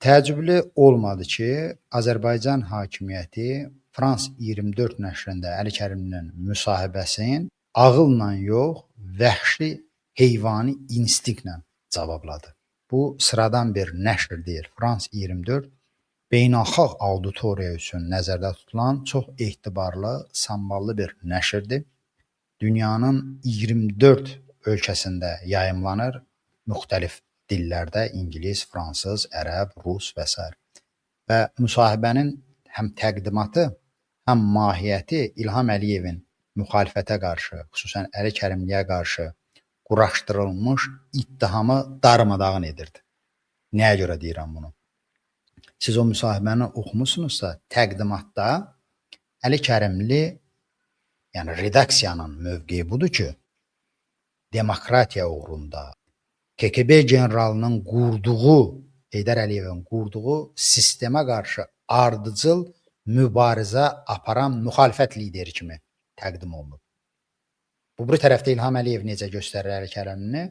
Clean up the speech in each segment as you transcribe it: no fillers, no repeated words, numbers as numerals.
Təəccüblü olmadı ki, Azərbaycan hakimiyyəti Frans 24 nəşrində Əli Kərimlinin müsahibəsini ağılla yox, vəhşi heyvani instinktlə cavabladı. Bu sıradan bir nəşr deyil. Frans 24 beynəlxalq auditoriya üçün nəzərdə tutulan çox etibarlı, samballı bir nəşrdir. Dünyanın 24 ölkəsində yayımlanır, müxtəlif dillərdə, ingilis, fransız, ərəb, rus və s. Və müsahibənin həm təqdimatı, həm mahiyyəti İlham Əliyevin müxalifətə qarşı, xüsusən Əli Kərimliyə qarşı quraşdırılmış ittihamı darmadağın edirdi. Nəyə görə deyirəm bunu? Siz o müsahibəni oxumusunuzsa, təqdimatda Əli Kərimli, yəni redaksiyanın mövqeyi budur ki, demokratiya uğrunda KGB generalının qurduğu, Heydər Əliyevin qurduğu sistemə qarşı ardıcıl mübarizə aparan müxalifət lideri kimi təqdim olunub. Bu bir tərəfdə İlham Əliyev necə göstərir Əli Kərimlini?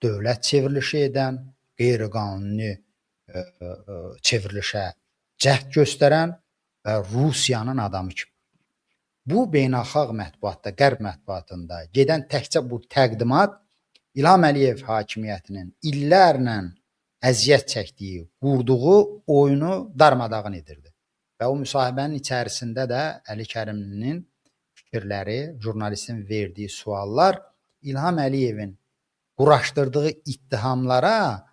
Dövlət çevrilişi edən, qeyri-qanuni çevrilişə cəhd göstərən və Rusiyanın adamı kimi. Bu beynəlxalq mətbuatda, qərb mətbuatında gedən təkcə bu təqdimat İlham Əliyev hakimiyyətinin illərlə əziyyət çəkdiyi, qurduğu oyunu darmadağın edirdi. Və o müsahibənin içərisində də Əli Kərimlinin fikirləri, jurnalistin verdiyi suallar İlham Əliyevin quraşdırdığı ittihamlara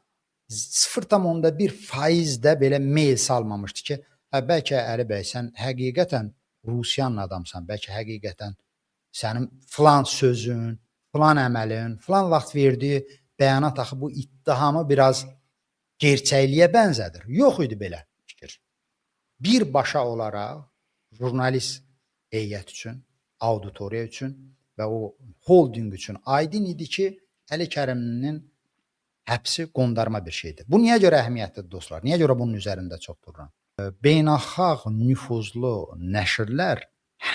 0,1% də belə meyl salmamışdı ki, bəlkə Əli bəy, sən həqiqətən Rusiyanın adamsan, bəlkə həqiqətən sənin filan sözün, filan əməlin, filan vaxt verdiyi bəyanat axı bu ittihamı biraz gerçəkliyə bənzədir. Yox idi belə fikir. Birbaşa olaraq jurnalist heyət üçün, auditoriya üçün və o holding üçün aydın idi ki, Əli Kərimlinin həbsi qondarma bir şeydir. Bu niyə görə əhəmiyyətlidir dostlar? Niyə görə bunun üzərində çox dururam? Beynəlxalq nüfuzlu nəşrlər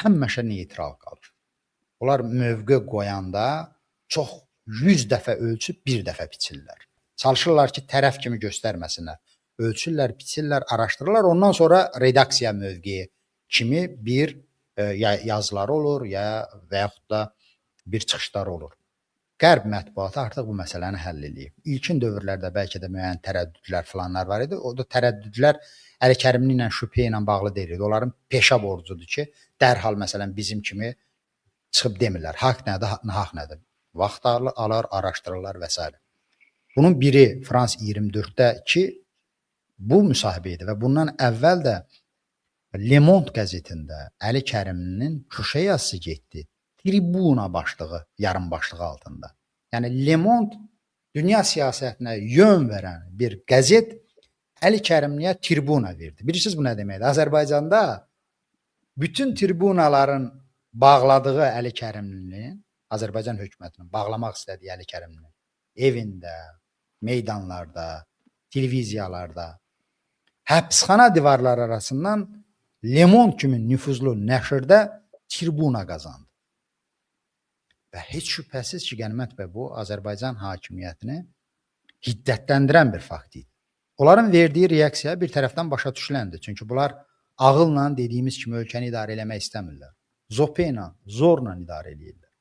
həmişə neytral qalır. Onlar mövqe qoyanda çox 100 dəfə ölçüb bir dəfə biçirlər. Çalışırlar ki, tərəf kimi göstərməsinlər. Ölçürlər, biçirlər, araşdırırlar. Ondan sonra redaksiya mövqeyi kimi bir yazıları olur və yaxud da bir çıxışları olur. Qərb mətbuatı artıq bu məsələni həll edib. İlkin dövrlərdə bəlkə də müəyyən tərəddüdlər falanlar var idi. O da tərəddüdlər Əli Kərimli ilə şübhə ilə bağlı deyildi. Onların peşə borcudur ki, dərhal məsələn bizim kimi çıxıb demirlər. Haqq nədir, nahaq nədir? Vaxt alır, araşdırırlar və s. Bunun biri Frans 24-dəki bu müsahibə idi və bundan əvvəl də Le Monde qəzetində Əli Kərimlinin köşə yazısı getdi. Tribuna başlığı, yarım başlığı altında. Yəni Le Monde dünya siyasətinə yön verən bir qəzet Əli Kərimliyə tribuna verdi. Bilirsiniz bu nə deməkdir? Azərbaycanda bütün tribunaların bağladığı Əli Kərimlinin, Azərbaycan hökumətinin bağlamaq istədiyi Əli Kərimlinin evində, meydanlarda, televiziyalarda, həbsxana divarları arasından Le Monde kimi nüfuzlu nəşrdə tribuna qazandı. Və heç şübhəsiz ki, Qənimət bəy, bu Azərbaycan hakimiyyətini hiddətləndirən bir fakt idi. Onların verdiyi reaksiya bir tərəfdən başa düşüləndir. Çünki bunlar ağılla dediyimiz kimi ölkəni idarə eləmək istəmirlər. Zopa ilə, zorla idarə edirlər.